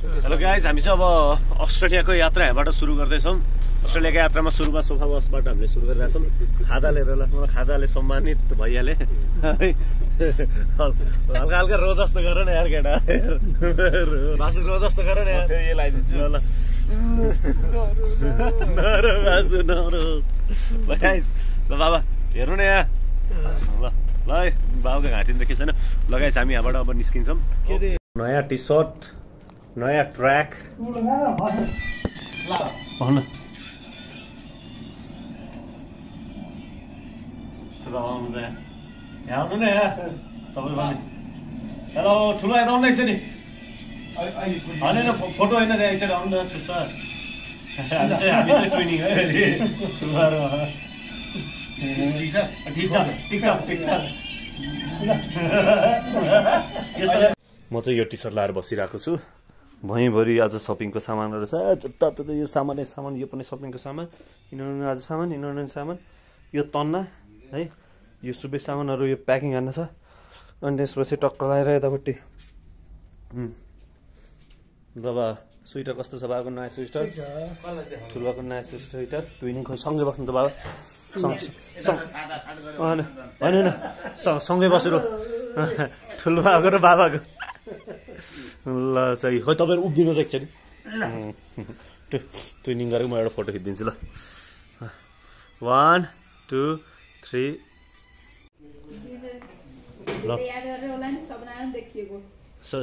Hello guys, हामी चाहिँ अब अस्ट्रेलियाको यात्रा यहाँबाट सुरु गर्दैछौँ। अस्ट्रेलियाको यात्रामा सुरुमा सोफा बसबाट हामीले सुरु गरिरहेछौँ। खादा लिएर मलाई खादाले सम्मानित भइहाले। हल्का हल्का रो जस्तो गर न यार केटा, बासु रो जस्तो गर न यार। यो लगाइदिन्छु ल नरो बासु नरो। ल गाइज, ल बाबा हेर्नु न यहाँ। ल ल बाबुको घाँटी देखेको छैन। ल गाइज, हामी यहाँबाट अब निस्किन्छौँ। नयाँ टी सर्ट, नयाँ ट्र्याक। यहाँ आउनु न यहाँ तपाईँ पनि। हेलो ठुलो यता आउनु एकचोटि। होइन फोटो होइन एकचोटि आउनु न छुस। हामी चाहिँ ट्रेनिङ है ठिक छ ठिक छ ठिक छ ठिक छ। म चाहिँ यो टी सर्ट लाएर बसिरहेको छु। भुइँभरि आज सपिङको सामानहरू छ। जताततै यो सामान यो पनि सपिङको सामान। यिनीहरू आज सामान, यिनीहरू सामान। यो तन्ना है, यो सुबे सामानहरू यो प्याकिङ गर्न छ। अनि त्यसपछि टक्क लगाएर यतापट्टि बाबा स्वेटर कस्तो छ बाबाको नयाँ स्वेटर? ठुलोको नयाँ स्वेटर ट्विनिङ। खोइ सँगै बस्नु त बाबा। होइन होइन सँगै बसेर ठुलो बाबाको र बाबाको। ल सही। खोइ तपाईँहरू उभिनु चाहिँ एकचोटि ट्विनिङ गरेको म एउटा फोटो खिचिदिन्छु ल। 1 2 3। ल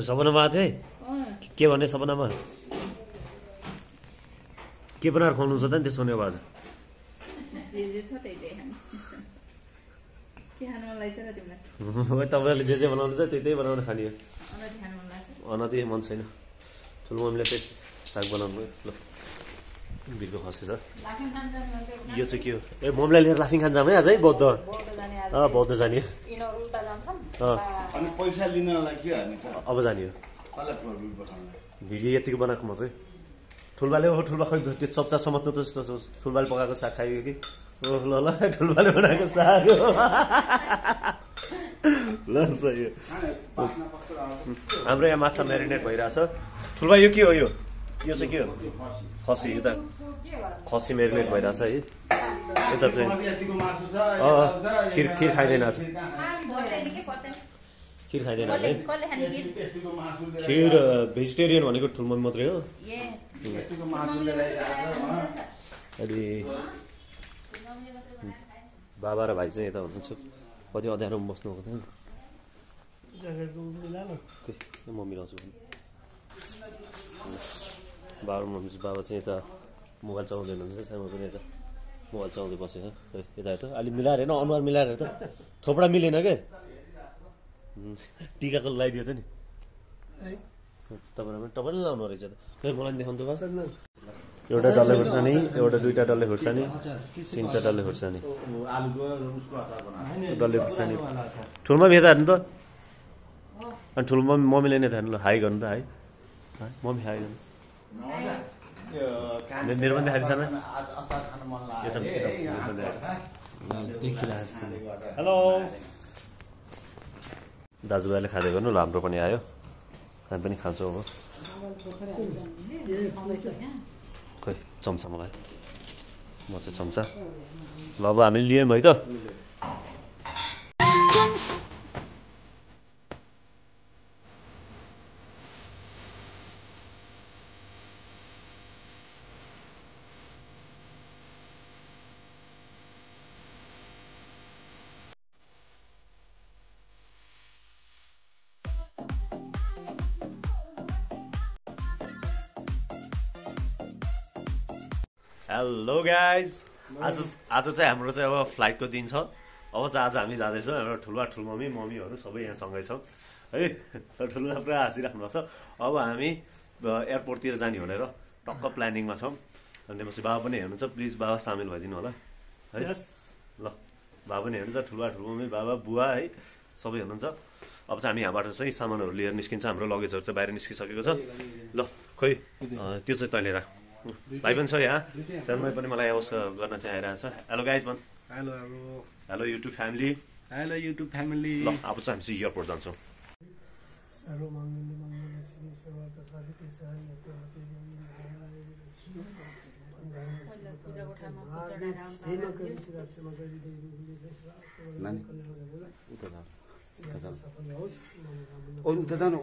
सपनामा थिएँ के भन्ने? सपनामा के बनाएर खुवाउनुहुन्छ त नि? त्यसो भने आज तपाईँहरूले जे बनाउनु छ त्यही बनाउनु खाने हो। अनति मन छैन। ठुलो मम्मीले त्यही साग बनाउनु ल। बिर्को खसेछ। यो चाहिँ के हो? ए मम्मीलाई लिएर लाफिङ खान जाऊँ है आज है? बौद्ध बौद्ध जाने पैसा लिनलाई के अब जाने हो। भिडियो यतिको बनाएको म चाहिँ। ठुलबाले हो ठुलबा खै त्यो चप्चा समात्नु त ठुलबाले पकाएको साग खायो कि? ओह ल ल ठुलबाले बनाएको साग हो। ल सही हो। हाम्रो यहाँ माछा म्यारिनेट भइरहेछ। ठुलबा यो के हो? यो चाहिँ के हो? खसी। यता खसी म्यारिनेट भइरहेछ है। यता चाहिँ खिर खाइँदैन आज। खिर खाइँदैन आज है। खिर भेजिटेरियन भनेको ठुलमम्मी मात्रै हो। अलि बाबा र भाइ चाहिँ यता हुनुहुन्छ। कति अँध्यारोमा बस्नुभएको थियो नि। म मिलाउँछु। बाबा मम्मी बाबा चाहिँ यता मोबाइल चलाउँदै हुनुहुन्छ। सानो पनि यता मोबाइल चलाउँदै बसेको यता यता। अलिक मिलाएर हेर्न, अनुहार मिलाएर त थोपडा मिलेन क्या। टिकाको लगाइदियो त नि तपाईँले लाउनु रहेछ त। खै मलाई देखाउनु त बाबा। एउटा डल्ले खुर्सानी, एउटा दुईवटा डल्ले खुर्सानी, तिनवटा डल्ले खुर्सानी, डल्ले खुर्सानी। ठुलमा भेदा हेर्नु त। अनि ठुलो मम्मीले नै हेर्नु ल। हाई गर्नु त। हाई मम्मी हाई गर्नु। मेरो पनि देखाएको छैन। हेलो दाजुभाइले खाँदै गर्नु ल। हाम्रो पनि आयो, हामी पनि खान्छौँ अब। खोइ चम्चा मलाई, म चाहिँ चम्चा। ल अब हामी लियौँ है त। हेलो गाइज, आज चाहिँ हाम्रो चाहिँ अब फ्लाइटको दिन छ। अब चाहिँ आज हामी जाँदैछौँ। हाम्रो ठुलमम्मी मम्मीहरू सबै यहाँ सँगै छौँ है। ठुलो पुरा हाँसिराख्नु भएको छ। अब हामी एयरपोर्टतिर जाने भनेर टक्क प्लानिङमा छौँ। अनि त्यसपछि बाबा पनि हेर्नुहुन्छ। प्लिज बाबा सामेल भइदिनु होला है। ल बाबा पनि हेर्नुहुन्छ। ठुलमम्मी बाबा बुवा है सबै हुनुहुन्छ। अब चाहिँ हामी यहाँबाट चाहिँ सामानहरू लिएर निस्किन्छ। हाम्रो लगेजहरू चाहिँ बाहिर निस्किसकेको छ। ल खोइ त्यो चाहिँ तैँले राख। भाइ पनि छ यहाँ। सानोमै पनि मलाई होस् गर्न चाहिँ आइरहेछ। हेलो गाइज भन्। Hello hello YouTube family. Hello YouTube family. ल अब चाहिँ हामी चाहिँ एयरपोर्ट जान्छौँ। उता जानु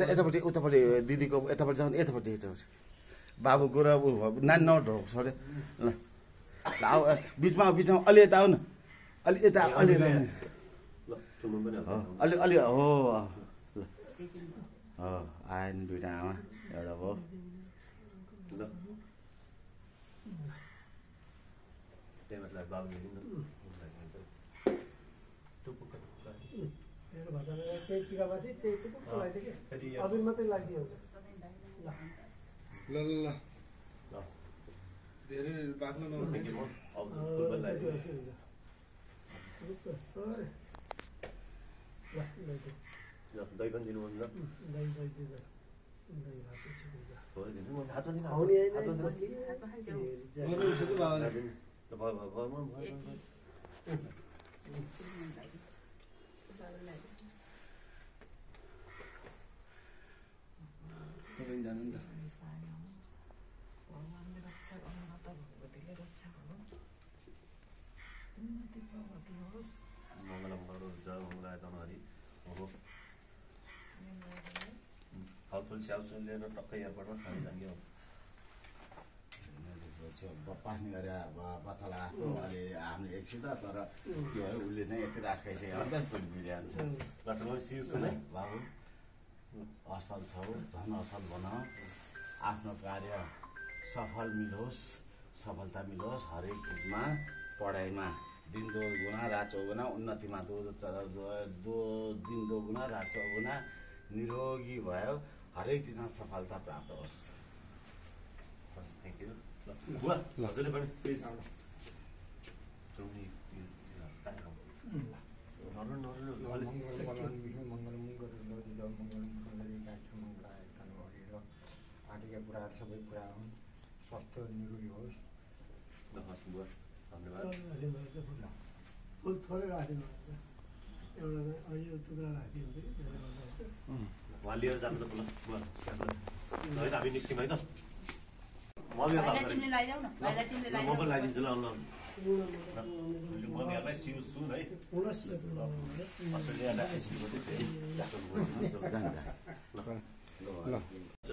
यतापट्टि उतापट्टि दिदीको यतापट्टि जानु यतापट्टि बाबुको र नानी नढोक छोडे ल बिचमा अलि यता आऊ न अलि यता अलि अलि अलि हो आयो नि दुइटा आमा एउटा भयो ल धेरै बाक्लो दही पनि दिनु मन जानु नि त फलफुल स्याउसु लिएर टक्कै एयरपोर्टमा खानु जाने हो पास्ने गरे बच्चालाई आफ्नो अलि हामीले एकछिन तर के भयो उसले चाहिँ यति रास खाइसक्यो अन्त फुल बिर्यान्छ बाबु असल छौ झन् असल बनाऊ आफ्नो कार्य सफलता मिलोस् हरेक चिजमा पढाइमा दिन दो गुना रात चौगुना उन्नतिमा दिन दो गुना रात चौगुना निरोगी भयो हरेक चिजमा सफलता प्राप्त होस् थ्याङ्क यू हजुरले पनि प्लिज आदिका कुराहरू सबै कुरा हुन् स्वास्थ्य निरोगी होस् धन्यवाद थोरै राखिदिनु एउटा यो टुक्रा राखिदिन्छ कि उहाँ लिएर जानु त है त हामी निस्क्यौँ है त म पनि लगाइदिन्छु ल मम्मीहरूलाई सिउ सुन है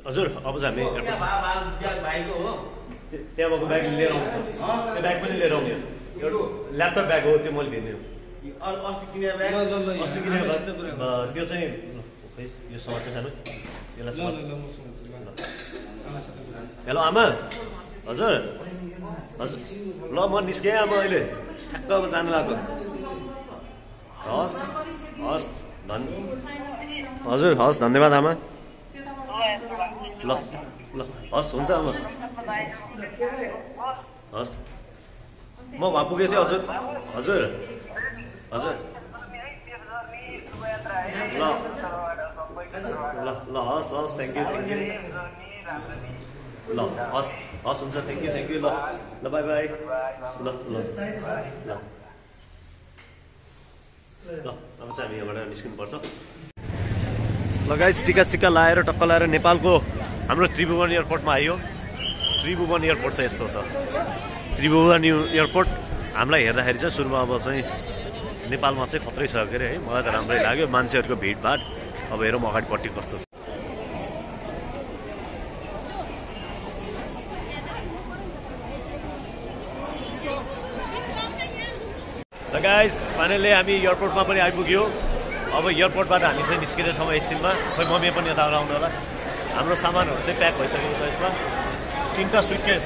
हजुर अब चाहिँ हामी त्यहाँ भएको ब्याग लिएर आउँछ त्यो ब्याग पनि लिएर आउने ल्यापटप ब्याग हो त्यो मैले भेट्ने अस्ति किनेर त्यो चाहिँ यो समात्यो सानो हेलो आमा हजुर हजुर ल म निस्केँ आमा अहिले ठ्याक्क अब जानु लाग्यो हस् हस् हजुर हस् धन्यवाद आमा ल ल हस् हुन्छ आमा हस् म वहाँ पुगेपछि हजुर हजुर हजुर ल ल ल हस् हस् थ्याङ्क यू ल हस् हस् हुन्छ थ्याङ्क यू ल ल बाई बाई ल ल ल ल अब चाहिँ हामी यहाँबाट निस्किनुपर्छ ल गाइस टिका सिक्का लाएर टक्क लाएर नेपालको हाम्रो त्रिभुवन एयरपोर्टमा आयो त्रिभुवन एयरपोर्ट चाहिँ यस्तो छ त्रिभुवन एयरपोर्ट हामीलाई हेर्दाखेरि चाहिँ सुरुमा अब चाहिँ नेपालमा चाहिँ खत्रै छ के अरे है मलाई त राम्रै लाग्यो मान्छेहरूको भिडभाड अब हेरौँ अगाडिपट्टि कस्तो छ ल गाइस फाइनली हामी एयरपोर्टमा पनि आइपुग्यो अब एयरपोर्टबाट हामी चाहिँ निस्किँदैछौँ एकछिनमा खोइ मम्मी पनि यता आउनु होला हाम्रो सामानहरू चाहिँ प्याक भइसकेको छ यसमा 3टा सुटकेस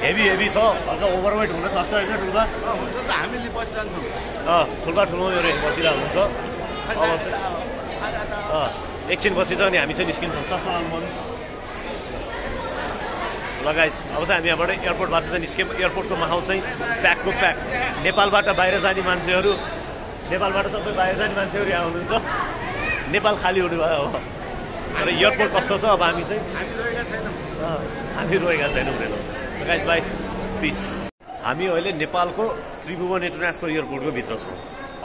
हेभी छ हल्का ओभरवेट हुनसक्छ होइन ठुल्बा हुन्छ त हामीले बसिरहन्छौँ ठुल्बा ठुलोहरू बसिरहेको हुन्छ अब एकछिन पछि चाहिँ अनि हामी चाहिँ निस्किन्छौँ चस्मा लाउनु मन ल गाइस अब चाहिँ हामी यहाँबाट एयरपोर्टबाट चाहिँ निस्क्यौँ एयरपोर्टको माहौल चाहिँ प्याकको प्याक नेपालबाट बाहिर जाने मान्छेहरू नेपालबाट सबै बाहिर जाने मान्छेहरू यहाँ हुनुहुन्छ नेपाल खाली हुनु भयो अब र एयरपोर्ट कस्तो छ अब हामी चाहिँ हामी रोएका छैनौँ हेर्नु गाइस बाई पिस हामी अहिले नेपालको त्रिभुवन इन्टरनेसनल एयरपोर्टको भित्र छौँ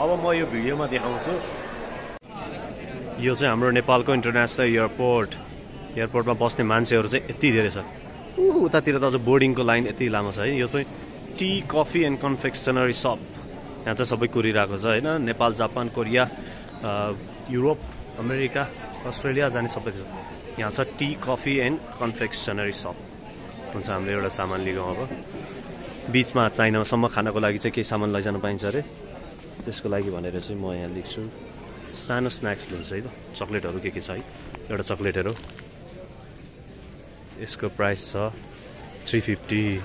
अब म यो भिडियोमा देखाउँछु यो चाहिँ हाम्रो नेपालको इन्टरनेसनल एयरपोर्ट एयरपोर्टमा बस्ने मान्छेहरू चाहिँ यति धेरै छ। उतातिर त अझ बोर्डिङको लाइन यति लामो छ है। यो चाहिँ tea coffee and confectionery shop. यहाँ चाहिँ सबै कुरिरहेको छ होइन। Nepal, Japan, Korea, Europe, America, Australia जाने सबै छ। यहाँ छ tea coffee and confectionery shop. हुन्छ, हामीले एउटा सामान लिगौँ। अब बिचमा चाइनासम्म खानको लागि चाहिँ केही सामान लैजान पाइन्छ अरे। त्यसको लागि भनेर चाहिँ म यहाँ लेख्छु सानो स्न्याक्स लिन्छ है त। चक्लेटहरू के छ है। एउटा चक्लेटहरू यसको प्राइस छ 350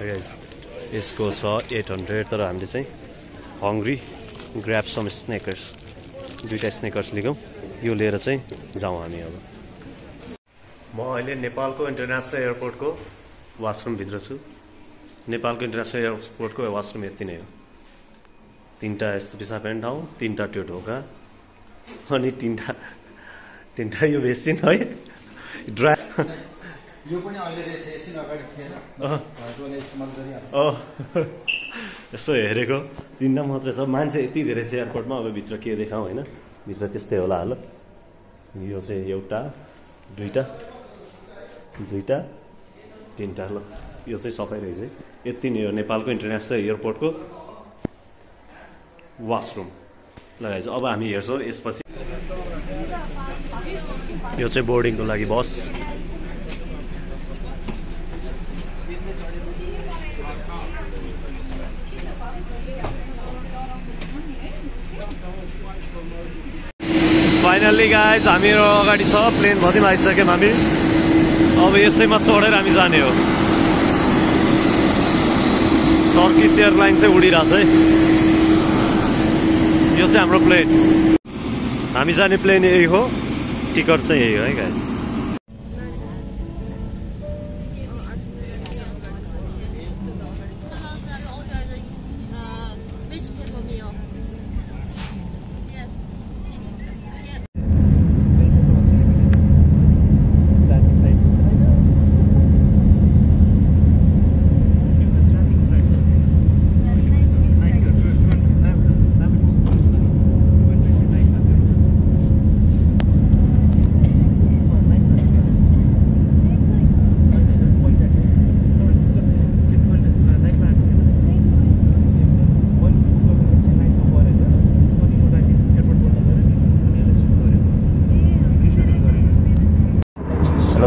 गाइस। यसको छ 800। तर हामीले चाहिँ hungry grab some sneakers, 2टा sneakers लिगौँ। यो लिएर चाहिँ जाउँ हामी। अब म अहिले नेपालको इन्टरनेसनल एयरपोर्टको वासरुमभित्र छु। नेपालको इन्टरनेसनल एयरपोर्टको वासरुम यति नै हो। 3टा यस्तो पिसाब गर्ने ठाउँ, 3टा त्यो ढोका, अनि 3टा यो बेसिन है। ड्राई यो पनि अहिले रहेछ, एकछिन अगाडि थिएन। यसो हेरेको 3टा मात्रै छ। मान्छे यति धेरै छ एयरपोर्टमा। अब भित्र के देखाउँ होइन। भित्र त्यस्तै होला हाल। यो चाहिँ एउटा, 2टा, 3टा। ल यो चाहिँ सबै रहेछ। यति नै हो नेपालको इन्टरनेसनल एयरपोर्टको वासरुम। ल गाइस, अब हामी हेर्छौँ यसपछि। यो चाहिँ बोर्डिङको लागि बस। फाइनल्ली गाइज हामीहरू अगाडि छ। प्लेन भरिमा आइसक्यौँ हामी। अब यसैमा चढेर हामी जाने हो। टर्किस एयरलाइन चाहिँ उडिरहेछ है। यो चाहिँ हाम्रो प्लेन। हामी जाने प्लेन यही हो। टिकट चाहिँ यही हो है गाइज।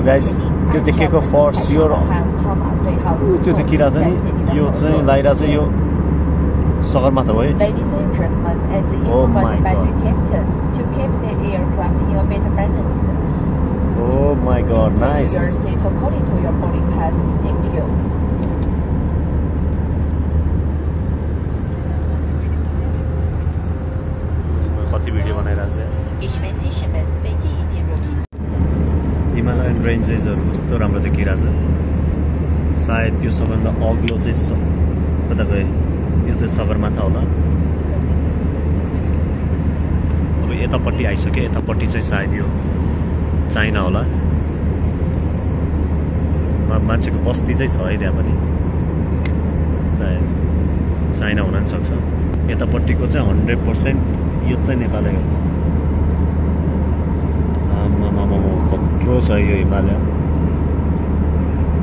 गाइज त्यो देखेको फर्स्ट यो त्यो देखिरहेछ नि। यो चाहिँ लागिरहेछ। यो सगरमाथा हो है। ओ माई गॉड, नाइस। कति भिडियो बनाइरहेछ। हिमालयन रेन्जेसहरू कस्तो राम्रो देखिरहेछ। सायद त्यो सबभन्दा अग्लो चाहिँ कता गए। यो चाहिँ सगरमाथा होला। अब यतापट्टि आइसक्यो। यतापट्टि चाहिँ सायद यो चाइना होला। मान्छेको बस्ती चाहिँ छ है त्यहाँ पनि। सायद चाइना हुन पनि सक्छ। यतापट्टिको चाहिँ 100% यो चाहिँ नेपालै हो। कत्रो छ यो हिमालय।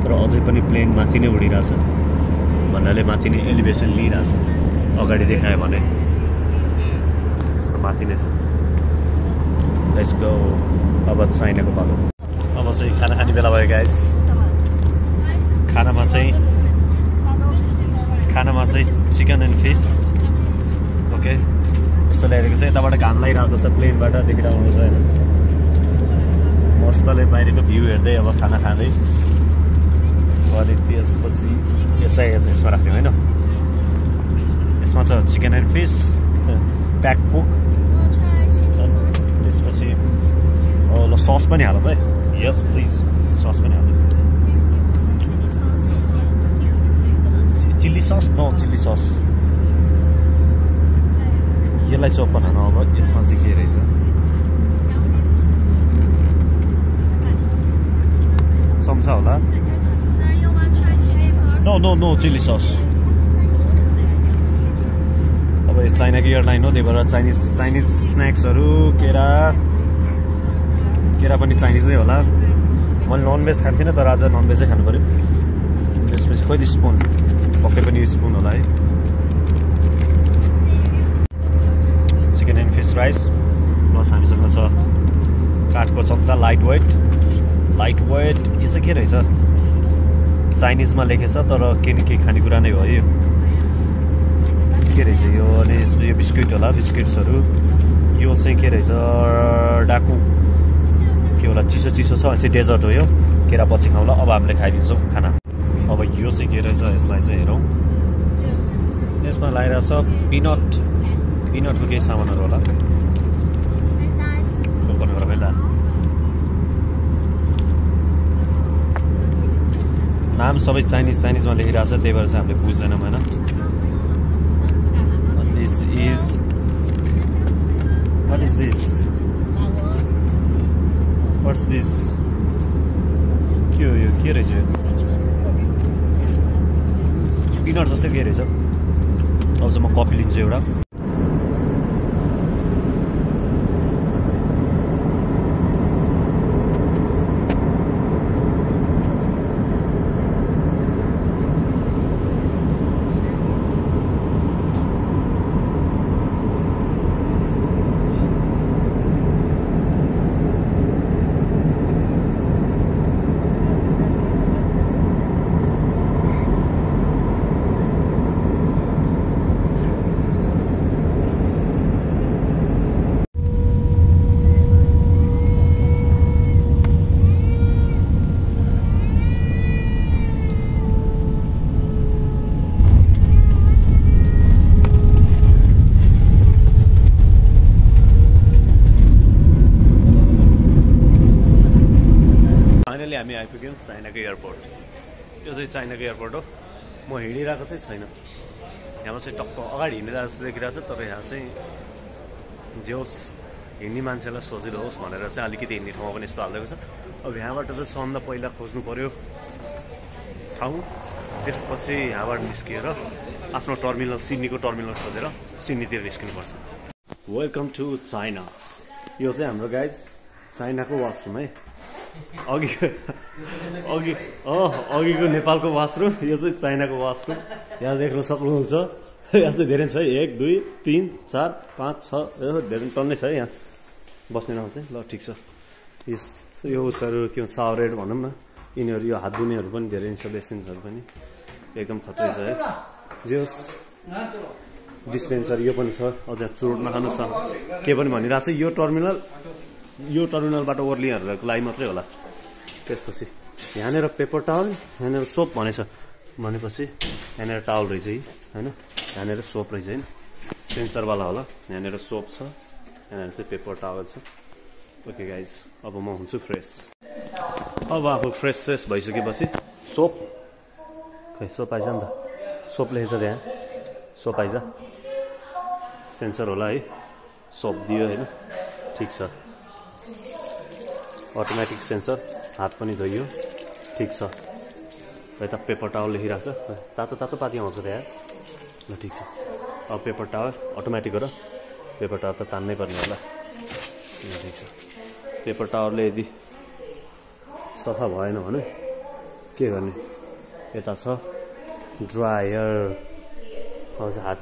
तर अझै पनि प्लेन माथि नै उडिरहेछ। भन्नाले माथि नै एलिभेसन लिइरहेछ। अगाडि देखायो भने यस्तो माथि नै छ। Let's go. अब चाइनाको पालो। अब चाहिँ खाना खाने बेला भयो गाइस। खानामा चाहिँ चिकन एन्ड फिस। ओके, यस्तो ल्याइदिएको छ। यताबाट घाम लागिरहेको छ। प्लेनबाट देखिरहेको हुन्छ होइन। मस्तले बाहिरको भ्यू हेर्दै अब खाना खाँदै। अनि त्यसपछि यसलाई यसमा राख्थ्यौँ होइन। यसमा छ चिकन एन्ड फिस, प्याक पोक। त्यसपछि ल सस पनि हालौँ है। यस प्लिज, सस पनि हालौँ। Chilli sauce, no chilli sauce. यसलाई चाहिँ ओपन हाल्नु। अब यसमा चाहिँ के रहेछ। चम्चा होला। No chilli sauce. अब यो चाइनाको एयरलाइन हो, त्यही भएर चाइनिज स्न्याक्सहरू, केरा पनि चाइनिजै होला। मैले ननभेज खान्थिनँ तर आज ननभेजै खानु पऱ्यो त्यसपछि कति स्पुन पक्कै पनि स्पुन होला है chicken and fish rice plus हामीसँग छ काठको चम्चा लाइट वेट यो चाहिँ के रहेछ चाइनिजमा लेखेछ तर के न के खानेकुरा नै हो यो के रहेछ यो अनि यो बिस्कुट होला बिस्कुट्सहरू यो चाहिँ के रहेछ डाकु के होला चिसो छ चाहिँ डेजर्ट हो यो केरा पछि खाउँला अब हामीले खाइदिन्छौँ खाना अब यो चाहिँ के रहेछ यसलाई चाहिँ हेरौँ यसमा लगाइरहेको छ पिनटको केही सामानहरू होला ओपन गरेर पहिला नाम सबै चाइनिजमा लेखिरहेको छ त्यही भएर चाहिँ हामीले बुझ्दैनौँ होइन What is this? What's this? के हो यो के रहेछ यो पिनट जस्तै के रहेछ अब चाहिँ म कफी लिन्छु एउटा हामी आइपुग्यौँ चाइनाको एयरपोर्ट यो चाहिँ चाइनाको एयरपोर्ट हो म हिँडिरहेको चाहिँ छैन यहाँ चाहिँ टक्क अगाडि हिँडिरहेको जस्तो देखिरहेको छ तर यहाँ चाहिँ जे होस् हिँड्ने मान्छेलाई सजिलो होस् भनेर चाहिँ अलिकति हिँड्ने ठाउँमा पनि यस्तो हालिदिएको छ अब यहाँबाट त सबभन्दा पहिला खोज्नु पऱ्यो ठाउँ त्यसपछि यहाँबाट निस्किएर आफ्नो टर्मिनल सिडनीको टर्मिनल खोजेर सिडनीतिर निस्किनुपर्छ वेलकम टु चाइना यो चाहिँ हाम्रो गाइज चाइनाको वासरुम है अघिको नेपालको वासरुम यो चाहिँ चाइनाको वासरुम यहाँ देख्न सक्नुहुन्छ यहाँ चाहिँ धेरै छ है 1 2 3 4 5 6 धेरै टन्नै छ है यहाँ बस्ने ठाउँ चाहिँ ल ठिक छ यो उसहरू के भन्छ सावरेड भनौँ न यिनीहरू यो हात धुनेहरू पनि धेरै छ बेसिनहरू पनि एकदम खतरै छ है जे होस् डिस्पेन्सर यो पनि छ अझ चुरोट नखानु छ के पनि भनिरहेको छ यो टर्मिनलबाट ओर्लिनेहरूको लागि मात्रै होला त्यसपछि यहाँनिर पेपर टावल यहाँनिर सोप भनेपछि यहाँनिर टावल रहेछ है होइन यहाँनिर सोप रहेछ होइन सेन्सरवाला होला यहाँनिर सोप छ यहाँनिर चाहिँ पेपर टावल छ ओके गाइज अब म हुन्छु फ्रेस अब आफू फ्रेस भइसकेपछि सोप खै सोप आइज नि त सोप लेखेछ त्यहाँ सोप आइज सेन्सर होला है सोप दियो होइन ठिक छ अटोमेटिक सेन्सर हात पनि धोइयो ठिक छ यता पेपर टावल लेखिरहेको छ तातो पाती आउँछ त्यहाँ ल ठिक छ अब पेपर टावल अटोमेटिक हो र पेपर टावल त तान्नै पर्ने होला ठिक छ पेपर टावरले यदि सफा भएन भने के गर्ने यता छ ड्रायर हजुर हात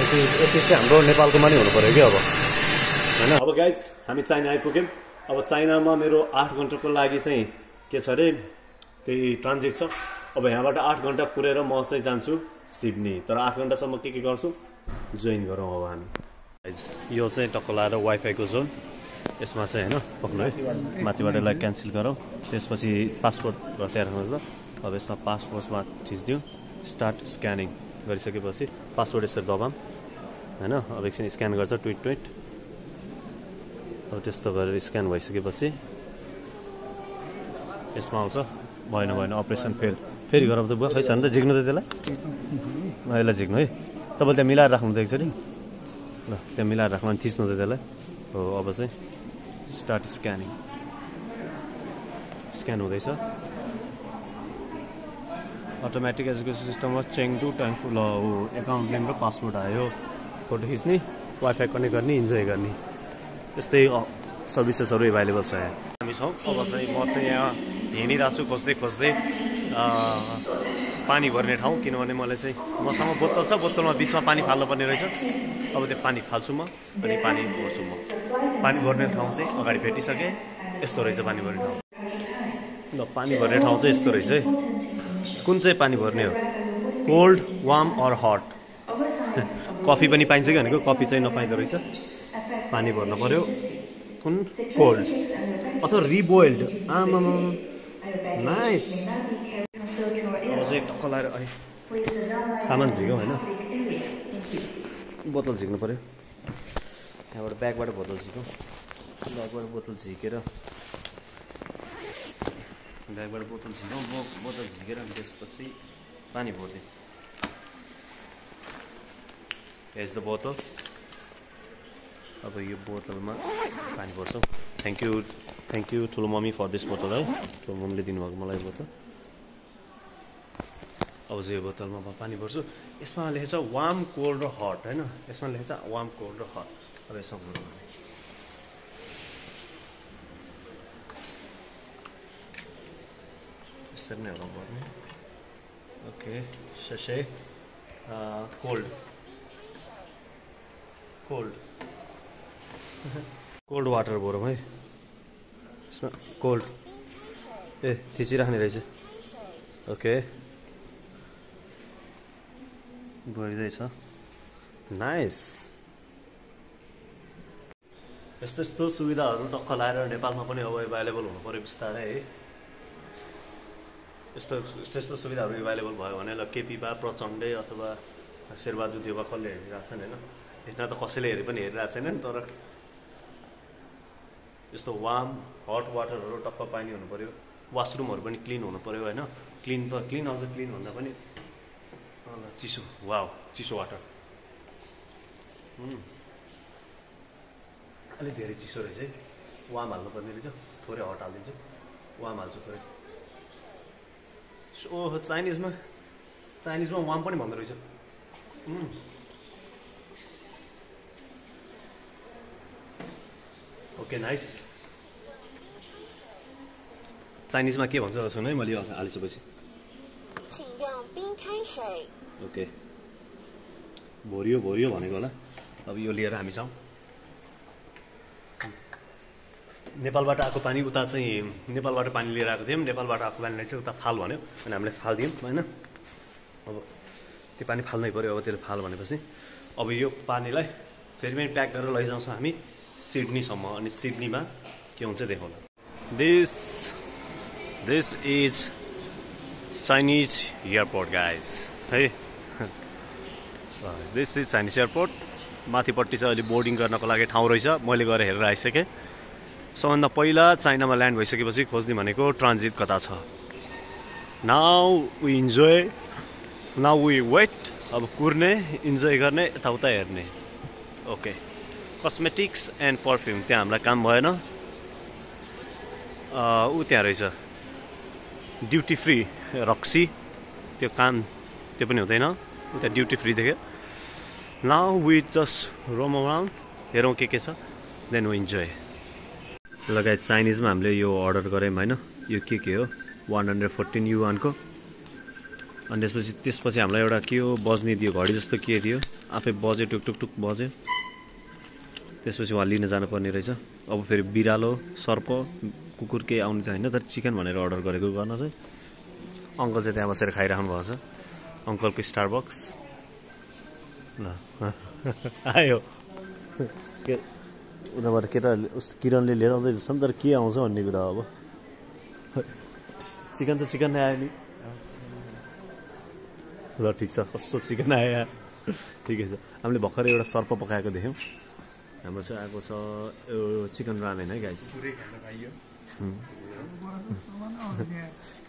यति चाहिँ हाम्रो नेपालकोमा नि हुनु पऱ्यो कि अब होइन अब गाइज हामी चाइना आइपुग्यौँ अब चाइनामा मेरो 8 घन्टाको लागि चाहिँ के छ अरे त्यही ट्रान्जिट छ अब यहाँबाट 8 घन्टा कुरेर म चाहिँ जान्छु सिडनी तर 8 घन्टासम्म के गर्छु जोइन गरौँ अब हामी गाइज यो चाहिँ टक्क लाएर वाइफाईको जोन यसमा चाहिँ होइन पक्नु है माथिबाट यसलाई क्यान्सल गरौँ त्यसपछि पासपोर्ट तयार राख्नुहोस् ल अब यसमा पासपोर्टमा थिचिदिउँ स्टार्ट स्क्यानिङ गरिसकेपछि पासवर्ड यसरी दबाम होइन अब एकछिन स्क्यान गर्छ ट्विट अब त्यस्तो गरेर स्क्यान भइसकेपछि यसमा आउँछ भएन अपरेसन फेल फेरि गरौँ त बुवा खै छ भने त झिक्नु त त्यसलाई यसलाई झिक्नु है तपाईँले त्यहाँ मिलाएर राख्नु त एकचोटि ल त्यहाँ मिलाएर राख्नु अनि थिच्नु त त्यसलाई हो अब चाहिँ स्टार्ट स्क्यान हुँदैछ अटोमेटिक एजुकेसन सिस्टममा चेङ टु टाइम ल एकाउन्ट नेम र पासवर्ड आयो फोटो खिच्ने वाइफाई कनेक्ट गर्ने इन्जोय गर्ने यस्तै सर्भिसेसहरू एभाइलेबल छ यहाँ हामी छौँ अब चाहिँ म चाहिँ यहाँ हिँडिरहेको छु खोज्दै खोज्दै पानी भर्ने ठाउँ किनभने मलाई चाहिँ मसँग बोतल छ बोतलमा बिचमा पानी फाल्नुपर्ने रहेछ अब त्यो पानी फाल्छु म अनि पानी भर्छु म पानी भर्ने ठाउँ चाहिँ अगाडि भेटिसकेँ यस्तो रहेछ पानी भर्ने ठाउँ ल पानी भर्ने ठाउँ चाहिँ यस्तो रहेछ है कुन चाहिँ पानी भर्ने हो cold warm or hot coffee पनि पाइन्छ कि भनेको कफी चाहिँ नपाइँदो रहेछ पानी भर्नु पर्यो कुन कोल्ड अथवा रिबोइल्ड आमा नाइस अब चाहिँ टक्क लाएर सामान झिक्यौँ होइन बोतल झिक्नु पऱ्यो त्यहाँबाट ब्यागबाट बोतल झिक्यौँ ब्यागबाट बोतल झिकेर बोतल झिकेर अनि त्यसपछि पानी भर्दिउँ हेज द बोतल अब यो बोतलमा पानी भर्छौँ थ्याङ्क यू ठुलो मम्मी फर दिस बोतल है ठुलो मम्मीले दिनुभएको मलाई बोतल अब चाहिँ यो बोतलमा म पानी भर्छु यसमा लेखेको छ वार्म कोल्ड र हट होइन यसमा लेखेको छ वार्म कोल्ड र हट अब यसमा भरौँ यसरी नै होला भर्ने ओके ससे कोल्ड वाटर भरौँ है यसमा कोल्ड ए थिचिराख्ने रहेछ ओके भरिँदैछ नाइस यस्तो सुविधाहरू टक्क लाएर नेपालमा पनि अब एभाइलेबल हुनु पऱ्यो बिस्तारै है यस्तो सुविधाहरू एभाइलेबल भयो भने ल केपीबा प्रचण्डे अथवा शेरबहादुर देउवा कसले हेरिरहेको छन् होइन यसमा त कसैले पनि हेरिरहेको छैन नि तर यस्तो वार्म हट वाटरहरू टक्क पानी हुनु पऱ्यो वासरुमहरू पनि क्लिन हुनु पऱ्यो होइन क्लिन अझ क्लिन भन्दा पनि चिसो वाउ चिसो वाटर अलिक धेरै चिसो रहेछ है वाम हाल्नुपर्ने रहेछ थोरै हट हालिदिन्छु वाम हाल्छु थोरै ओहो चाइनिजमा वाम पनि भन्दो रहेछ ओके नाइस चाइनिजमा के भन्छ सुन है मैले हालिसकेपछि ओके भोरियो भनेको होला अब यो लिएर हामी जाउँ नेपालबाट आएको पानी उता चाहिँ नेपालबाट पानी लिएर आएको थियौँ नेपालबाट आएको पानीलाई चाहिँ उता फाल भन्यो अनि हामीले फालिदियौँ होइन अब त्यो पानी फाल्नै पऱ्यो अब त्यसले फाल भनेपछि अब यो पानीलाई फेरि पनि प्याक गरेर लैजाउँछौँ हामी सिडनीसम्म अनि सिडनीमा के हुन्छ देखाउन this is Chinese airport guys है दिस इज चाइनिज एयरपोर्ट माथिपट्टि चाहिँ अहिले बोर्डिङ गर्नको लागि ठाउँ रहेछ मैले गएर हेरेर आइसकेँ सबभन्दा पहिला चाइनामा ल्यान्ड भइसकेपछि खोज्ने भनेको ट्रान्जिट कता छ now we enjoy now we wait अब कुर्ने इन्जोय गर्ने यताउता हेर्ने ओके कस्मेटिक्स एन्ड पर्फ्युम त्यहाँ हामीलाई काम भएन ऊ त्यहाँ रहेछ ड्युटी फ्री रक्सी त्यो काम त्यो पनि हुँदैन उता ड्युटी फ्री देख्यो now we just roam around हेरौँ के छ देन वी इन्जोय लगायत चाइनिजमा हामीले यो अर्डर गऱ्यौँ होइन यो के हो 114 युवानको अनि त्यसपछि हामीलाई एउटा के हो बज्ने दियो घडी जस्तो के दियो आफै बज्यो टुक बज्यो त्यसपछि उहाँ लिन जानुपर्ने रहेछ अब फेरि बिरालो सर्प कुकुर केही आउने त होइन तर चिकन भनेर अर्डर गरेको गर्न चाहिँ अङ्कल चाहिँ त्यहाँ बसेर खाइराख्नु भएको छ अङ्कलको स्टारबक्स ल आयो उताबाट केटा किरणले लिएर आउँदैछ नि तर के आउँछ भन्ने कुरा अब चिकन त चिकन नै आयो नि ल ठिक छ कस्तो चिकन आयो ठिकै छ हामीले भर्खर एउटा सर्प पकाएको देख्यौँ हाम्रो चाहिँ आएको छ यो चिकन रामेन है गाइस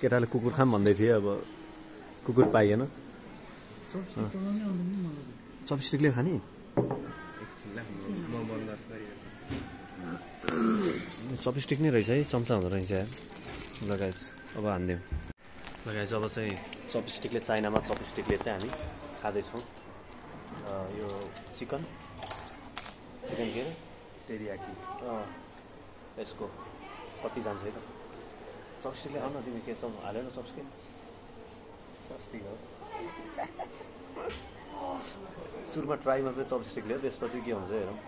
केटाले कुकुर खाम भन्दै थिए अब कुकुर पाइएन चपस्टिकले खाने चपस्टिक नै रहेछ है चम्चा हुँदो रहेछ ल गाइस अब हान्दिउँ ल गाइस अब चाहिँ चपस्टिकले चाइनामा चपस्टिकले चाहिँ हामी खाँदैछौँ यो चिकन चिकन के अरे टेरियाकी यसको कति जान्छ है त चपस्टिकले आउन तिमी के सब हालेर चपस्टिक चपस्टिक हो सुरुमा ट्राई मात्रै चपस्टिक ल्यायो त्यसपछि के हुन्छ हेरौँ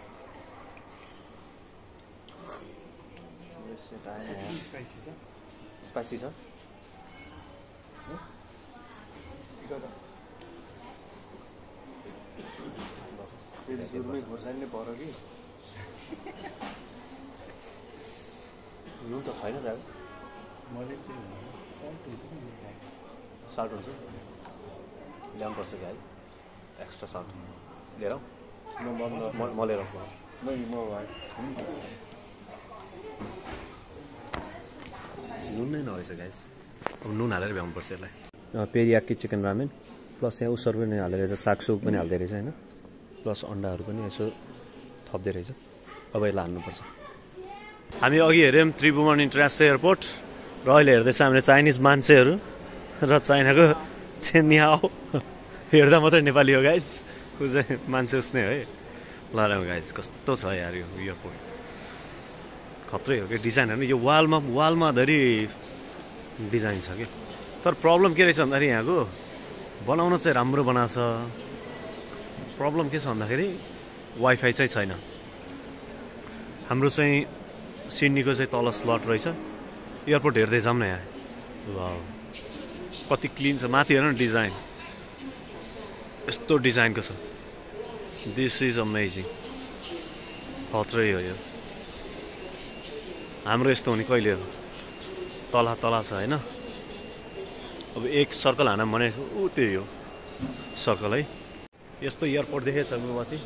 स्पाइसी छ सुरुमै खोर्सानी पर्यो कि नुन त छैन दाजु मैले त्यही सल्ट हुन्छ कि साल्ट हुन्छ ल्याउनुपर्छ कि है एक्स्ट्रा साल्ट लिएर म लिएर नुन नै नरहेछ गाइस अब नुन हालेर भ्याउनुपर्छ यसलाई पेरियाकी चिकन रामेन प्लस यहाँ उसहरू पनि हालेर सागसुग पनि हाल्दै रहेछ होइन प्लस अन्डाहरू पनि यसो थप्दै रहेछ अब यसलाई हाल्नुपर्छ हामी अघि हेऱ्यौँ त्रिभुवन इन्टरनेसनल एयरपोर्ट र अहिले हेर्दैछ हामीले चाइनिज मान्छेहरू र चाइनाको चेन्नियाओ हेर्दा मात्रै नेपाली हो गाइस ऊ चाहिँ मान्छे उसनै है ल गाइस कस्तो छ यार यो एयरपोर्ट खत्रै हो कि डिजाइनहरू यो वालमा धरि डिजाइन छ कि तर प्रब्लम के रहेछ भन्दाखेरि यहाँको बनाउन चाहिँ राम्रो बनाएको छ प्रब्लम के छ भन्दाखेरि वाइफाई चाहिँ छैन हाम्रो चाहिँ सिडनीको चाहिँ तल स्लट रहेछ एयरपोर्ट हेर्दै जाऊँ न यहाँ ल कति क्लिन छ माथि हेर्नु न डिजाइन यस्तो डिजाइनको छ दिस इज अमेजिङ खत्रै हो यो हाम्रो यस्तो हुने कहिले हो तला छ होइन अब एक सर्कल हान भने ऊ त्यही हो सर्कल है यस्तो एयरपोर्ट देखेछ पछि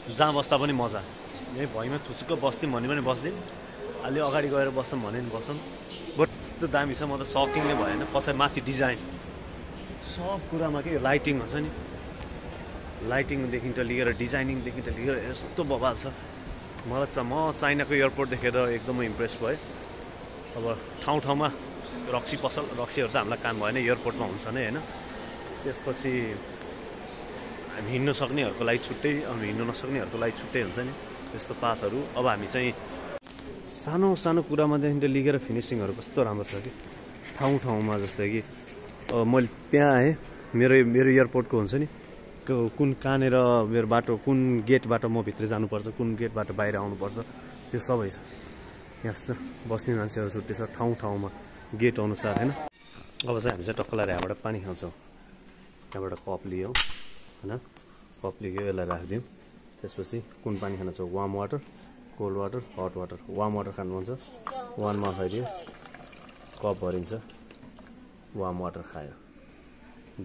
जहाँ बस्दा पनि मजा यहीँ भैँमा थुचुक्क बस्थ्यौँ भने पनि बस्दिउँ अलि अगाडि गएर बस्छौँ भने पनि बस्छौँ बट यस्तो दामी छ म त सकिङले भएन कसै माथि डिजाइन सब कुरामा के लाइटिङ हुन्छ नि लाइटिङदेखि त लिएर डिजाइनिङदेखि त लिएर यस्तो बवाल छ मलाई म चाइनाको एयरपोर्ट देखेर एकदमै इम्प्रेस भएँ अब ठाउँमा रक्सी पसल रक्सीहरू त हामीलाई काम भएन एयरपोर्टमा हुन्छ नै होइन त्यसपछि हामी हिँड्न सक्नेहरूको लागि छुट्टै अब हिँड्नु नसक्नेहरूको लागि छुट्टै हुन्छ नि त्यस्तो पाथहरू अब हामी चाहिँ सानो कुरामादेखि त लिएर फिनिसिङहरू कस्तो राम्रो छ कि ठाउँमा जस्तै कि मैले त्यहाँ आएँ मेरो एयरपोर्टको हुन्छ नि कुन कहाँनिर मेरो बाटो कुन गेटबाट म भित्र जानुपर्छ कुन गेटबाट बाहिर आउनुपर्छ त्यो सबै छ यहाँ बस्ने मान्छेहरू छुट्टै छ ठाउँमा गेट अनुसार होइन अब चाहिँ हामी चाहिँ टक्कलाई यहाँबाट पानी खान्छौँ त्यहाँबाट कप लियौँ होइन कप लियो यसलाई राखिदिउँ त्यसपछि कुन पानी खानु छ warm water cold water hot water warm water खानुहुन्छ वानमा खाइदियो कप भरिन्छ वार्म वाटर खायो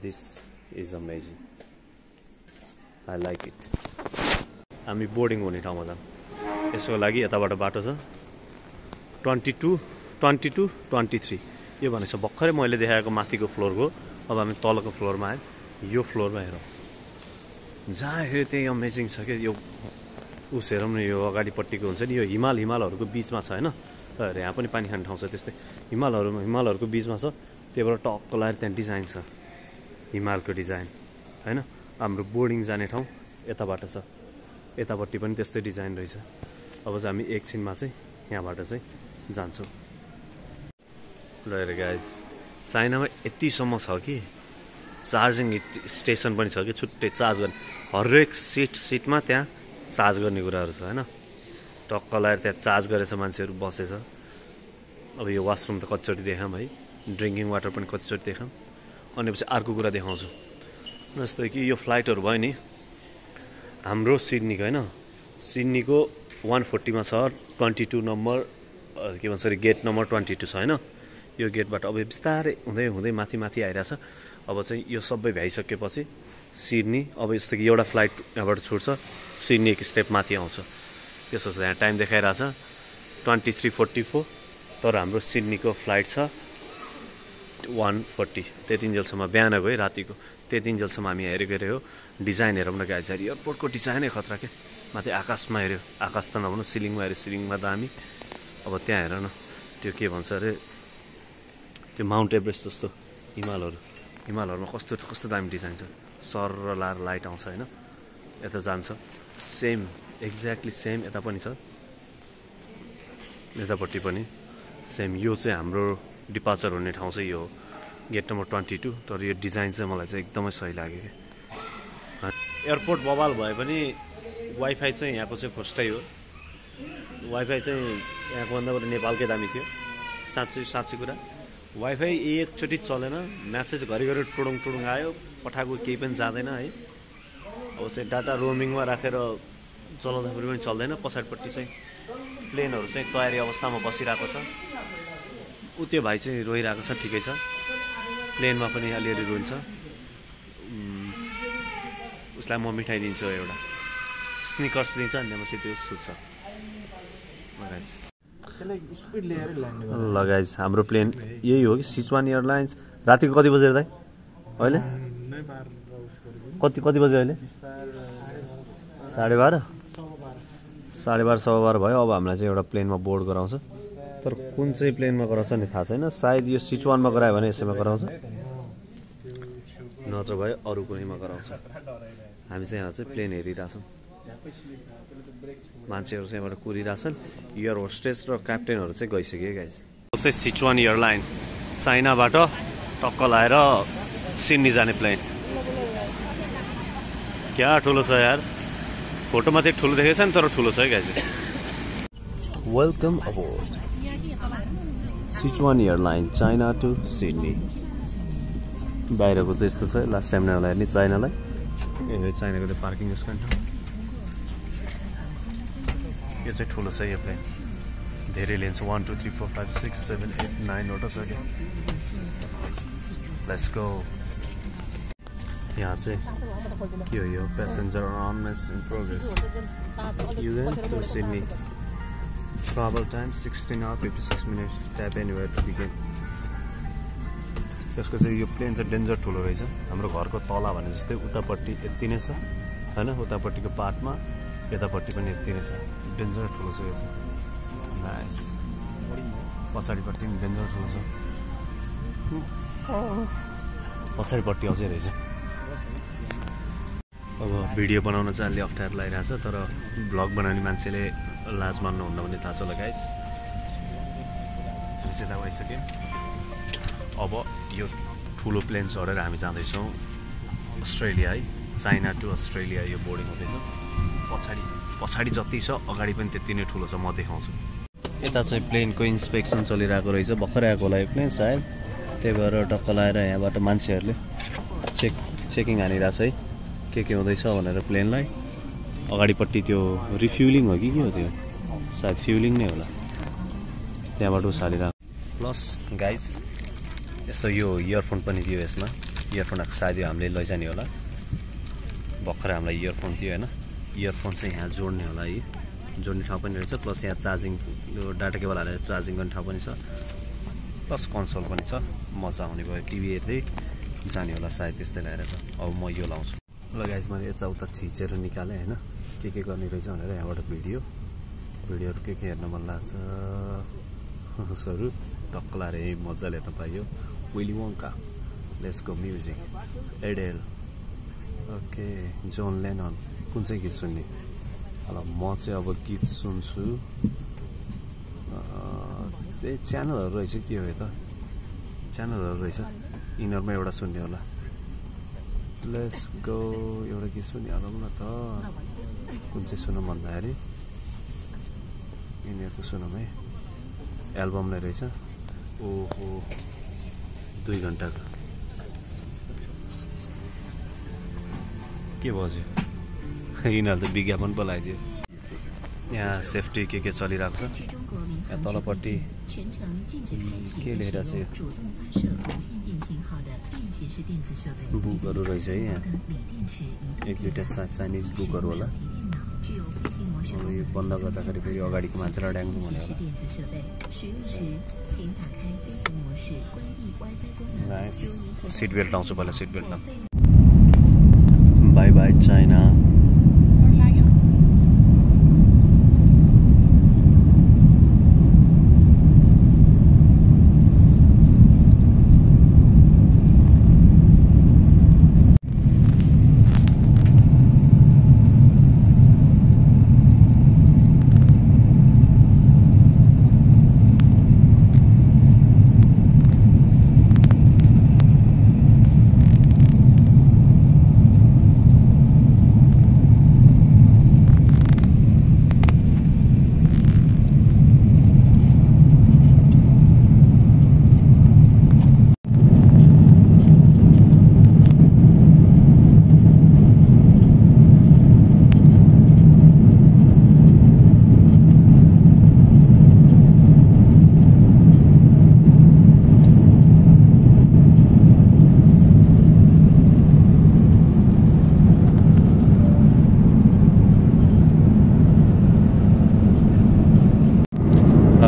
this is amazing I like it हामी बोर्डिङ हुने ठाउँमा जाऊँ यसको लागि यताबाट बाटो छ 22, 23 यो भनेको छ भर्खरै मैले देखाएको माथिको फ्लोरको अब हामी तलको फ्लोरमा आयौँ यो फ्लोरमा हेरौँ जहाँ हेऱ्यो त्यही अमेजिङ छ क्या यो उस हेरौँ न यो अगाडिपट्टिको हुन्छ नि यो हिमालहरूको बिचमा छ होइन र यहाँ पनि पानी खाने ठाउँ छ त्यस्तै हिमालहरूको बिचमा छ त्यहीबाट टक्क लगाएर त्यहाँ डिजाइन छ हिमालको डिजाइन होइन हाम्रो बोर्डिङ जाने ठाउँ यताबाट छ यतापट्टि पनि त्यस्तै डिजाइन रहेछ अब चाहिँ हामी एकछिनमा चाहिँ यहाँबाट चाहिँ जान्छौँ र गाइज चाइनामा यतिसम्म छ कि चार्जिङ स्टेसन पनि छ कि छुट्टै चार्ज गर्ने हरेक सिटमा त्यहाँ चार्ज गर्ने कुराहरू छ होइन टक्क लगाएर त्यहाँ चार्ज गरेछ मान्छेहरू बसेछ अब यो वासरुम त कतिचोटि देखाऊँ है ड्रिङ्किङ वाटर पनि कतिचोटि देखाऊँ अनि पछि अर्को कुरा देखाउँछु जस्तै कि यो फ्लाइटहरू भयो नि हाम्रो सिडनीको होइन सिडनीको 140मा छ 22 नम्बर के भन्छ अरे गेट नम्बर 22 छ होइन यो गेटबाट अब बिस्तारै हुँदै माथि आइरहेछ अब चाहिँ यो सबै भ्याइसकेपछि सिडनी अब यस्तो कि एउटा फ्लाइट यहाँबाट छुट्छ सिडनी एक स्टेप माथि आउँछ त्यसो छ यहाँ टाइम देखाइरहेछ 23:44 तर हाम्रो सिडनीको फ्लाइट छ 1:40 त्यतिन्जेलसम्म बिहानको है रातिको त्यतिन्जेलसम्म हामी हेरेको हो डिजाइन हेरौँ न गाइज एयरपोर्टको डिजाइनै खतरा के माथि आकाशमा हेऱ्यो आकाश त नभनौँ सिलिङमा हेऱ्यो सिलिङमा दामी अब त्यहाँ हेर न त्यो के भन्छ अरे त्यो माउन्ट एभरेस्ट जस्तो हिमालहरूमा कस्तो दामी डिजाइन छ सर र लाइट आउँछ होइन यता जान्छ सेम एक्ज्याक्टली सेम यता पनि छ, यतापट्टि पनि सेम। यो चाहिँ हाम्रो डिपार्चर हुने ठाउँ चाहिँ यो हो, गेट नम्बर 22। तर यो डिजाइन चाहिँ मलाई चाहिँ एकदमै सही लाग्यो कि। एयरपोर्ट बवाल भए पनि वाइफाई चाहिँ यहाँको चाहिँ फर्स्टै हो। वाइफाई चाहिँ यहाँको भन्दा बरु नेपालकै दामी थियो, साँच्चै कुरा। वाइफाई एकचोटि चलेन, म्यासेज घरिघरि टुडुङ टुडुङ आयो, पठाएको केही पनि जाँदैन है। अब चाहिँ डाटा रोमिङमा राखेर चलाउँदाखेरि पनि चल्दैन। पछाडिपट्टि चाहिँ प्लेनहरू चाहिँ तयारी अवस्थामा बसिरहेको छ। ऊ त्यो भाइ चाहिँ रोइरहेको छ, ठिकै छ। प्लेनमा पनि अलिअलि रुन्छ। उसलाई म मिठाई दिन्छु, एउटा स्निकर्स दिन्छ, अनि त्यहाँपछि त्यो सुत्छ। ल गाइज, हाम्रो प्लेन यही हो कि सिचुवान एयरलाइन्स। रातिको कति बजे दाइ अहिले? कति बजे अहिले? 12:30 12:30 भयो। अब हामीलाई चाहिँ एउटा प्लेनमा बोर्ड गराउँछ, तर कुन चाहिँ प्लेनमा गराउँछ नि थाहा छैन। सायद यो सिचुवानमा गरायो भने यसैमा गराउँछ, नत्र भए अरू कुनैमा गराउँछ। हामी चाहिँ यहाँ चाहिँ प्लेन हेरिरहेछौँ, मान्छेहरू चाहिँ यहाँबाट कुरिरहेछन्। एयर होस्टेस र क्याप्टेनहरू चाहिँ गइसक्यो गाइस। यो चाहिँ सिचुवान एयरलाइन, चाइनाबाट टक्क लाएर सिडनी जाने प्लेन। क्या ठुलो छ यार, फोटोमा चाहिँ ठुलो देखेको छ नि, तर ठुलो छ है guys. Welcome aboard Sichuan airline, China to Sydney. बाहिरको चाहिँ यस्तो छ, लास्ट टाइम नै होला हेर्ने चाइनालाई। ए चाइनाको त्यो पार्किङ उसको यो चाहिँ ठुलो छ यो प्लेन, धेरै लेन छ। 1 2 3 4 5 6 7 8 9 वटा छ क्या। Let's go. यहाँ चाहिँ के हो यो? प्यासेन्जर अनमेस इन प्रोग्रेस, युएन to Sydney, travel time 16 hours 56 minutes, tap anywhere to begin. त्यसको चाहिँ यो प्लेन चाहिँ डेन्जर ठुलो रहेछ। हाम्रो घरको तला भने जस्तै उतापट्टि यति नै छ होइन, उतापट्टिको पार्टमा यतापट्टि पनि यति नै छ। डेन्जर ठुलो छ यो चाहिँ। नाइस। पछाडिपट्टि पनि डेन्जर ठुलो छ, पछाडिपट्टि अझै रहेछ। अब भिडियो बनाउन चाहिँ अलि अप्ठ्यारो लागिरहेछ, तर भ्लग बनाउने मान्छेले लाज मान्नुहुन्न भन्ने थाहा छ होला गाइस। हामी चाहिँ यता आइसक्यौँ। अब यो ठुलो प्लेन चढेर हामी जाँदैछौँ अस्ट्रेलिया है, चाइना टु अस्ट्रेलिया। यो बोर्डिङ हुँदैछ। पछाडि जति छ अगाडि पनि त्यति नै ठुलो छ, म देखाउँछु। यता चाहिँ प्लेनको इन्सपेक्सन चलिरहेको रहेछ, भर्खरै आएको होला यो प्लेन सायद, त्यही भएर टक्क लाएर यहाँबाट मान्छेहरूले चेकिङ हानिरहेछ है, के हुँदैछ भनेर प्लेनलाई। अगाडिपट्टि त्यो रिफ्युलिङ हो कि के हो त्यो, सायद फ्युलिङ नै होला, त्यहाँबाट उसालिरहेको। प्लस गाइज यस्तो यो इयरफोन पनि दियो यसमा। इयरफोन सायद यो हामीले लैजाने होला, भर्खरै हामीलाई इयरफोन दियो होइन। इयरफोन चाहिँ यहाँ जोड्ने होला है, जोड्ने ठाउँ पनि रहेछ। प्लस यहाँ चार्जिङ, यो डाटा केबल हालेर चार्जिङ गर्ने ठाउँ पनि छ, प्लस कन्सोल पनि छ। मजा आउने भयो, टिभी हेर्दै जाने होला सायद, त्यस्तै ल्याएर छ। अब म यो लाउँछु। ल गाइज, मैले यताउता थिचेर निकालेँ होइन, के गर्ने रहेछ भनेर। यहाँबाट भिडियोहरू के हेर्न मन लाग्छ सरू टक्क लाएर यही मजाले हेर्न पाइयो। Willy Wonka, let's go music, Adele, okay, John Lennon. कुन चाहिँ गीत सुन्ने? ल म चाहिँ अब गीत सुन्छु। चाहिँ च्यानलहरू रहेछ, के हो त च्यानलहरू रहेछ, यिनीहरूमा एउटा सुन्ने होला। लेट्स गो, एउटा गीत सुनिहालौँ न त। कुन चाहिँ सुनौँ भन्दाखेरि यिनीहरूको सुनौँ है, एल्बम नै रहेछ। ओहो 2 घन्टाको के बज्यो? यिनीहरू त विज्ञापन पो लगाइदियो। यहाँ सेफ्टी के चलिरहेको छ। यहाँ तलपट्टि के लेखेर छ? बुकहरू रहेछ है यहाँ, 1-2टा चाइनिज बुकहरू होला। अब यो बन्द गर्दाखेरि फेरि अगाडिको मान्छेलाई ड्याङ्नु भने होला। नाइस। सिट बेल्ट लाउँछु पहिला, सिट बेल्ट लाउँ। Bye bye China.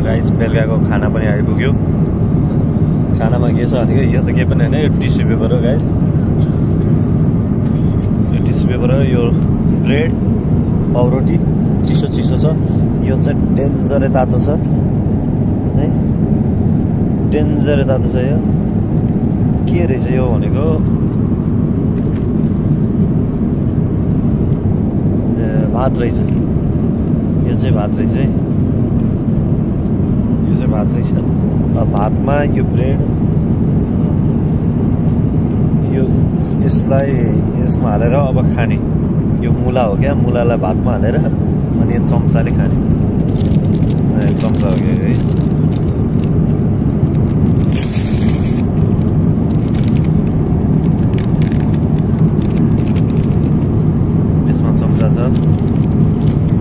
गाइस बेलुकाको खाना पनि आइपुग्यो। खानामा के छ भनेको यो त केही पनि होइन, यो टिस्यु पेपर हो गाइस। यो टिस्यु पेपर हो, यो ब्रेड पाउरोटी चिसो चिसो छ। यो चाहिँ डेन्जरै तातो छ है, डेन्जरै तातो छ। यो के रहेछ यो भनेको भात रहेछ। यो चाहिँ भात रहेछ है, यो चाहिँ भात रहेछ। भातमा यो ब्रेड, यो यसलाई यसमा हालेर अब खाने। यो मुला हो क्या, मुलालाई भातमा हालेर अनि यो चम्चाले खाने। चम्चा हो क्या है। यसमा चम्चा छ,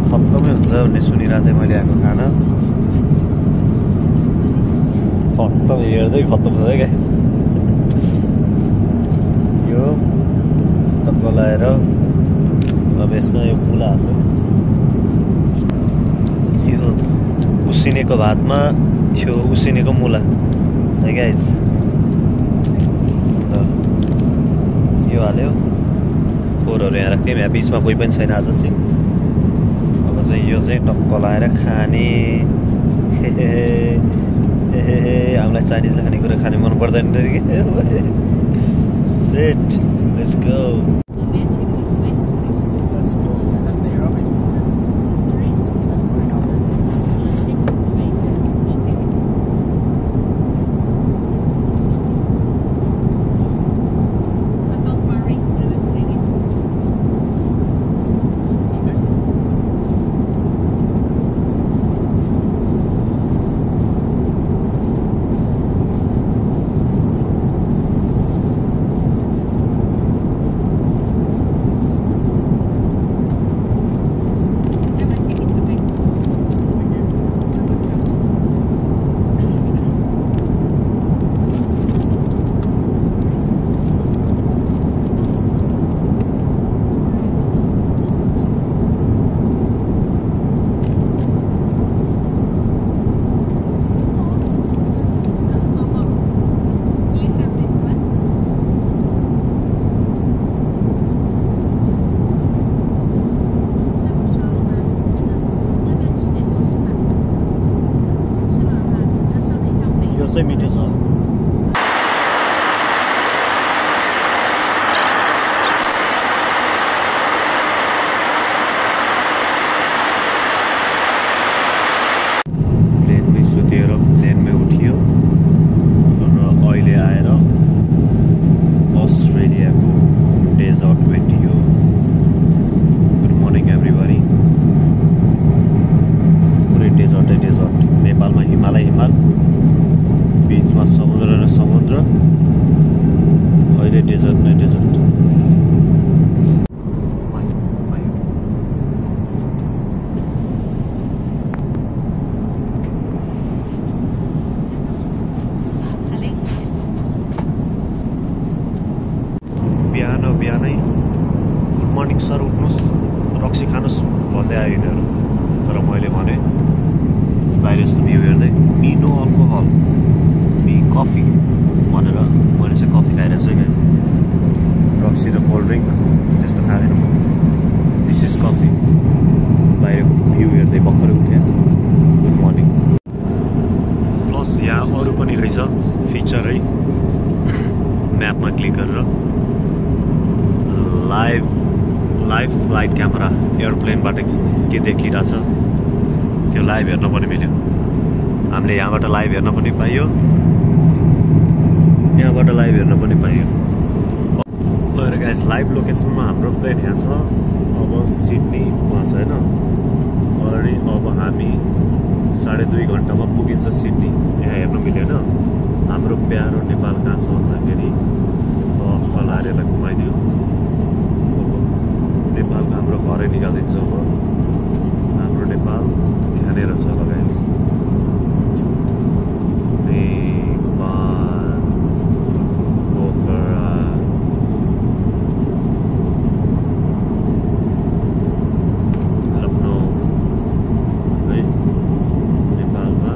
खत्तमै हुन्छ भन्ने सुनिरहेको थिएँ मैले। आएको खाना खत्तम, हेर्दै खत्तम छ है गाइस। यो टक्क लगाएर अब यसमा यो मुला हाल्नु। यो उसिनेको भातमा यो उसिनेको मुला है गाइस। यो हाल्यो, फोहोरहरू यहाँ राख्थ्यौँ, यहाँ बिचमा कोही पनि छैन आज चाहिँ। अब चाहिँ यो चाहिँ टक्क लगाएर खाने। हामीलाई चाइनिजले खानेकुरा खाने मन पर्दैन कि। Set, let's go. मिठो छ। प्लेनमै सुतेर प्लेनमै उठियो र अहिले आएर अस्ट्रेलियाको डेजर्ट भेटियो। Good morning everybody. पुरै डेजर्टै डेजर्ट। नेपालमा हिमालय हिमाल, बीचमा समुद्र र समुद्र, अहिले डेजर्ट नै डेजर्ट। बिहानै गुड मर्निङ सर, उठ्नुहोस्, रक्सी खानुहोस् भन्दै आयो यिनीहरू। तर मैले भने बाहिर यस्तो भ्यू हेर्दै me know alcohol, me coffee भनेर मैले चाहिँ कफी खाइरहेको छु गाइस। रक्सी र कोल्ड ड्रिङ्क त्यस्तो खाँदैन म। This is coffee. बाहिरको भ्यू हेर्दै भर्खरै उठेँ। Good morning. प्लस यहाँ अरू पनि रहेछ फिचर है, म्यापमा क्लिक गरेर लाइभ फ्लाइट क्यामेरा एयरप्लेनबाट के देखिरहेछ त्यो लाइभ हेर्न पनि मिल्यो। हामीले यहाँबाट लाइभ हेर्न पनि पाइयो, यहाँबाट लाइभ हेर्न पनि पाइयो। ल गाइस, लाइभ लोकेसनमा हाम्रो प्लेन यहाँ छ। अब सिडनी उहाँ छ होइन, अनि अब हामी 2.5 घन्टामा पुगिन्छ सिडनी। यहाँ हेर्न मिल्यो होइन। हाम्रो प्यारो नेपाल कहाँ छ भन्दाखेरि कलाहरूलाई घुमाइदियो। नेपालको हाम्रो घरै निकालिदिन्छ। अब हाम्रो नेपाल यहाँनिर छ ल गाइस। लखनऊ है नेपालमा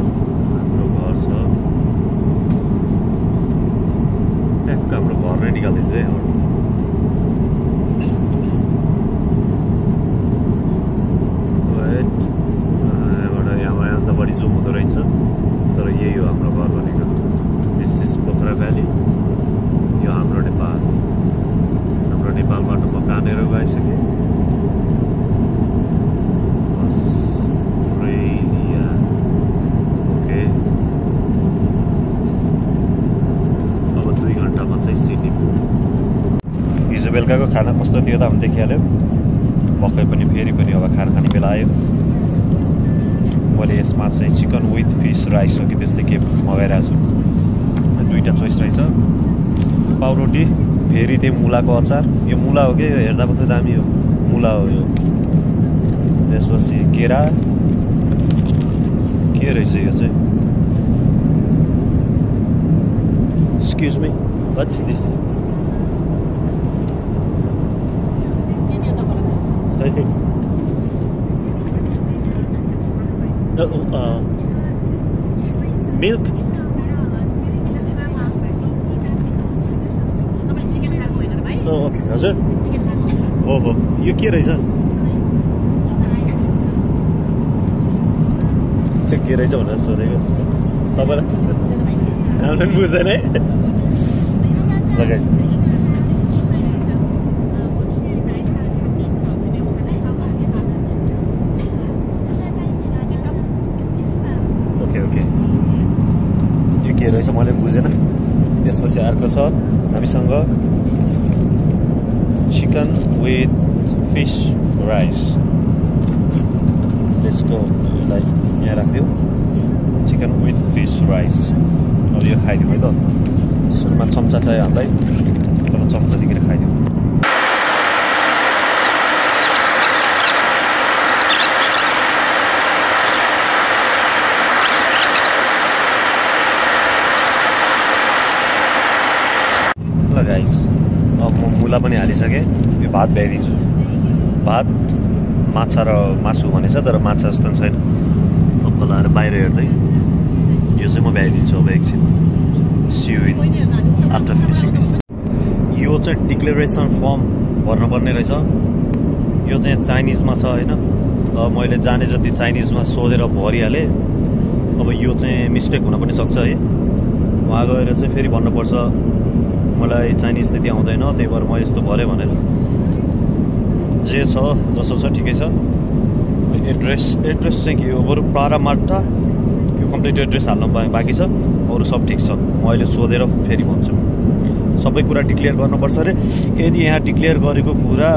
बेलुकाको खाना कस्तो थियो त हामी देखिहाल्यो पक्कै पनि फेरि पनि अब खाना खाने बेला आयो मैले यसमा चाहिँ चिकन विथ फिस राइस हो कि त्यस्तै के मगाइरहेको छु दुईवटा चोइस रहेछ पाउरोटी फेरि त्यही मुलाको अचार यो मुला हो कि हेर्दा मात्रै दामी हो मुला हो यो त्यसपछि केरा के रहेछ यो चाहिँ excuse me what is this milk okay हजुर ओहो यो के रहेछ के रहेछ भनेर सोधेको तपाईँलाई हामीले पनि बुझेन है लगाइस ओके ओके यो के रहेछ मैले पनि बुझेन त्यसपछि अर्को छ हामीसँग चिकन विथ फिस राइस त्यसको यहाँ राखिदियो चिकन विथ फिस राइस अब यो खाइदिउँ है त सुरुमा चम्चा चाहियो हामीलाई तर चम्चा दिएर खाइदिउँ ल गाइस अब म मुला पनि हालिसकेँ यो भात भ्याइदिन्छु भात माछा र मासु भनेछ तर माछा जस्तो छैन अब लाएर बाहिर हेर्दै यो चाहिँ म भ्याइदिन्छु अब एकछिन see you in after finishing this यो चाहिँ डिक्लेरेसन फर्म भर्नुपर्ने रहेछ यो चाहिँ चाइनिजमा छ होइन मैले जाने जति चाइनिजमा सोधेर भरिहालेँ अब यो चाहिँ मिस्टेक हुन पनि सक्छ है वहाँ गएर चाहिँ फेरि भन्नुपर्छ मलाई चाइनिज त्यति आउँदैन त्यही भएर म यस्तो भरेँ भनेर जे छ जसो छ ठिकै छ एड्रेस चाहिँ के हो बरु प्रारामाट्टा यो कम्प्लिट एड्रेस हाल्नु बाँकी छ अरू सब ठिक छ म अहिले सोधेर फेरि भन्छु सबै कुरा डिक्लेयर गर्नुपर्छ अरे यदि यहाँ डिक्लेयर गरेको कुरा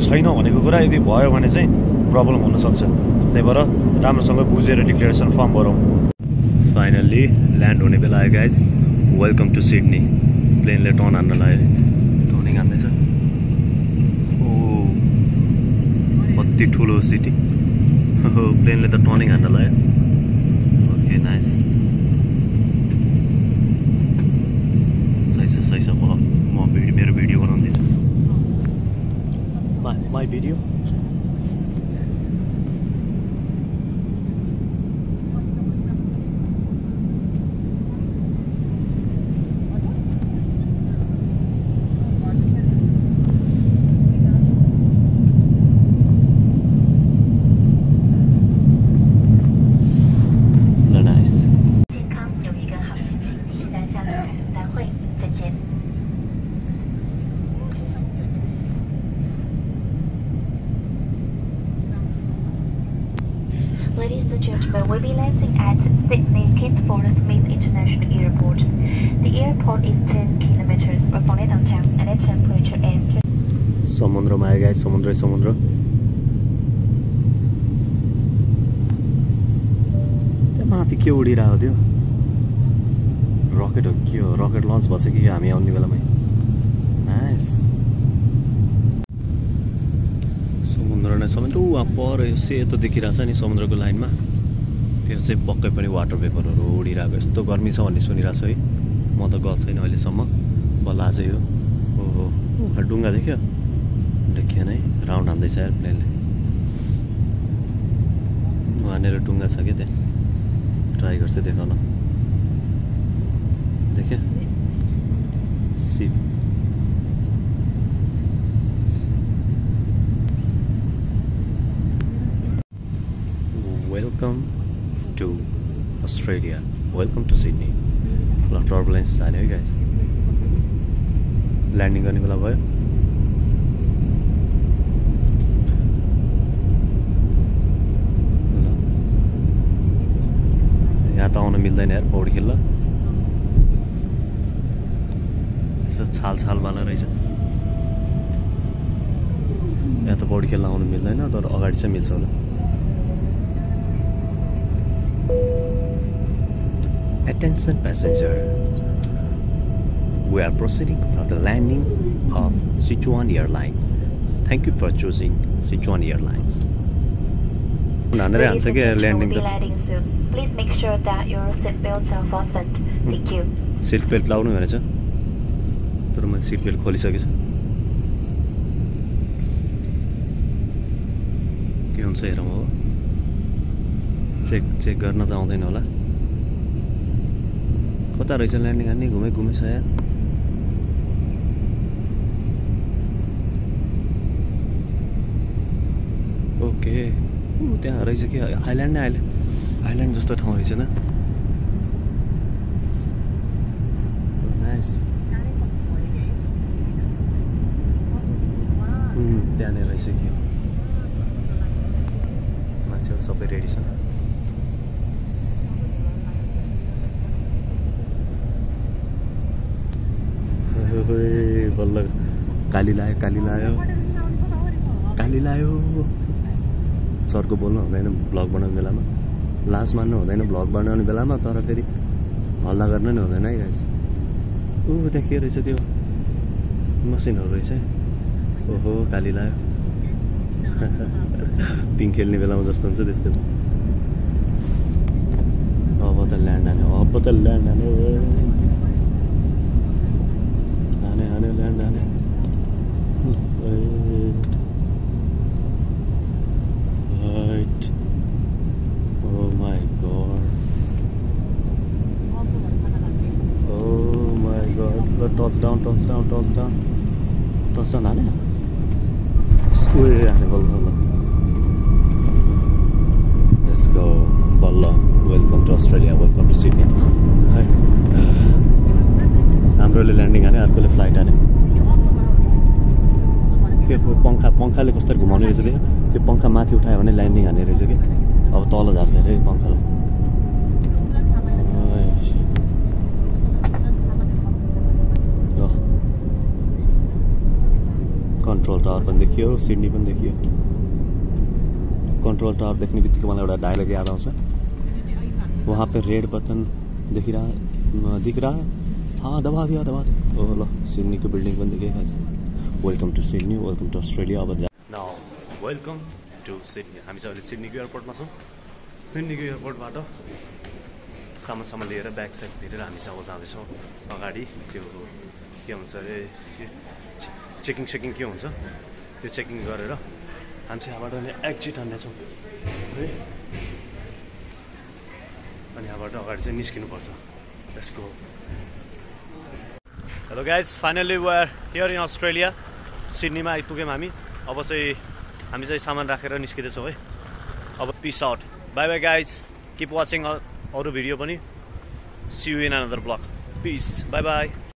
छैन भनेको कुरा यदि भयो भने चाहिँ प्रब्लम हुनसक्छ त्यही भएर राम्रोसँग बुझेर डिक्लेरेसन फर्म भरौँ फाइनल्ली ल्यान्ड हुने बेला आयो गाइज वेलकम टु सिडनी प्लेनले टर्न हान्न लाग्यो टर्निङ हान्दैछ ओ कति ठुलो सिटी प्लेनले त टर्निङ हान्न लाग्यो ओके नाइस सही छ म मेरो भिडियो बनाउँदैछु my video Ladies and gentlemen, we'll be landing at Sydney Kingsford Smith International Airport. The airport is 10 kilometers from downtown and its temperature is... समुद्रमा आयो गाइस समुद्र त्यहाँ माथि के उडिरहेको थियो रकेट हो के हो रकेट लन्च भएछ कि हामी आउने बेलामै नाइस समुद्र वहाँ पर यो सेतो देखिरहेछ नि समुद्रको लाइनमा त्यो चाहिँ पक्कै पनि वाटर पेपरहरू उडिरहेको यस्तो गर्मी छ भन्ने सुनिरहेको छु है म त गएको छैन अहिलेसम्म बल्ल आज यो ओहो डुङ्गा देख्यो देखिएन है राउन्ड हान्दैछ यार प्लेनले वहाँनिर डुङ्गा छ कि त्यहाँ ट्राई गर्छु देखाउन देख्यो सिप Welcome to Australia. Welcome to Sydney. ल टर्बुलेन्स जाने है गाइस ल्यान्डिङ गर्ने बेला भयो यहाँ त आउन मिल्दैन यार पौडी खेल्न त्यसो छाल वाला रहेछ यहाँ त पौडी खेल्न आउनु मिल्दैन तर अगाडि चाहिँ मिल्छ होला Attention passenger, we are proceeding for the landing of Sichuan Airline. Thank you for choosing Sichuan Airlines. Ladies and gentlemen, we'll be landing soon. Please make sure that your seat belts are fastened. Thank you. Seat belt लाउनु भनेछ तर मैले seat belt खोलिसकेछु के हुन्छ हेरौँ हो check गर्न त आउँदैन होला कता रहेछ ल्यान्डिङ हान्ने घुमे साया ओके त्यहाँ रहेछ कि आइल्यान्ड नै आइल्यान्ड जस्तो ठाउँ रहेछ न नाइस त्यहाँनिर रहेछ कि मान्छेहरू सबै रेडी छन् बल्ल काली लायो सरको बोल्नु हुँदैन भ्लग बनाउने बेलामा लास मान्नु हुँदैन भ्लग बनाउने बेलामा तर फेरि हल्ला गर्न नि हुँदैन है गाइस त्यहाँ के रहेछ त्यो मसिनहरू रहेछ ओहो काली लायो पिङ खेल्ने बेलामा जस्तो हुन्छ त्यस्तो अब त ल्यान्ड हाने ल्यान्ड हाने right oh my god let touchdown हाने let's go balla welcome to Australia welcome to Sydney हाम्रोले ल्यान्डिङ हाने अर्कोले फ्लाइट हाने त्यो पंखाले कस्तरी घुमाउने रहेछ त्यो पंखा माथि उठायो भने ल्यान्डिङ हाने रहेछ कि अब तल झार्छ अरे पंखालाई कन्ट्रोल टावर पनि देखियो सिडनी पनि देखियो कन्ट्रोल टावर देख्ने बित्तिकै मलाई एउटा डायलग याद आउँछ वहाँ पे रेड बटन दिख रहा हाँ दबा दिया ओ ल सिडनीको बिल्डिङ पनि देखिरहेको छ welcome to Sydney welcome to Australia अब नाउ वेलकम टु सिडनी हामी चाहिँ अहिले सिडनीको एयरपोर्टमा छौँ सिडनीको एयरपोर्टबाट सामान लिएर ब्याक साइड लिएर हामी चाहिँ अब जाँदैछौँ अगाडि त्यो के हुन्छ अरे चेकिङ के हुन्छ त्यो चेकिङ गरेर हामी चाहिँ यहाँबाट अनि एक्जिट हान्नेछौँ है अनि यहाँबाट अगाडि चाहिँ निस्किनुपर्छ यसको hello guys finally we are here in Australia सिडनीमा आइपुग्यौँ हामी अब चाहिँ हामी चाहिँ सामान राखेर निस्किँदैछौँ है अब peace out bye bye guys keep watching अरू भिडियो पनि see you in another vlog peace bye by